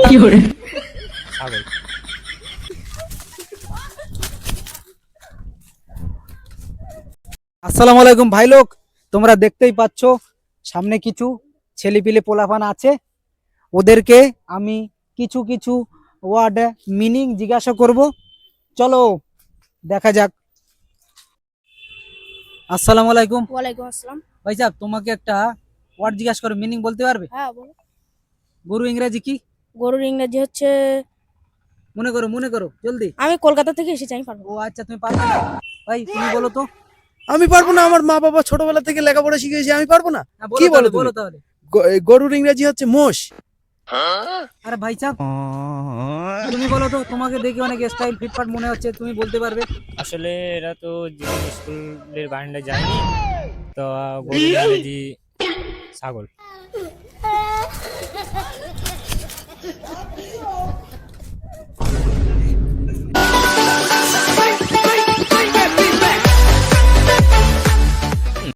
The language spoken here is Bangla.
কি করে? ছাগল। আসসালামু আলাইকুম ভাই লোক, তোমরা দেখতেই পাচ্ছ সামনে কিছু ছেলেপিলে পোলাপান আছে। ওদেরকে আমি কিছু কিছু ওয়ার্ড মিনিং জিজ্ঞাসা করব। চলো দেখা যাক। আসসালামু আলাইকুম ওয়ালাইকুম আসসালাম। ভাই সাহেব, তোমাকে একটা ওয়ার্ড জিজ্ঞাসা করো, মিনিং বলতে পারবে? হ্যাঁ বলো। গরু ইংরেজি কি? গরুর ইংরেজি হচ্ছে, মনে করো জলদি। আমি কলকাতা থেকে এসেছি, আমি পারবো ও না। আচ্ছা, তুমি পারবে না? ভাই তুমি বলো তো। আমি পারবো না, আমার মা বাবা ছোটবেলা থেকে লেখাপড়া শিখিয়েছে, আমি পারবো না। হ্যাঁ, কি বলো বলো তুমি? তাহলে। গরুর ইংরেজি হচ্ছে মোষ। আরে ভাই সাহেব, তুমি বলো তো, তোমাকে দেখে অনেক স্টাইল ফিটফাট মনে হচ্ছে, তুমি বলতে পারবে? আসলে এরা তো জীবন স্কুলের বারান্দায় যায়নি, তো গরু ইংরেজি ছাগল।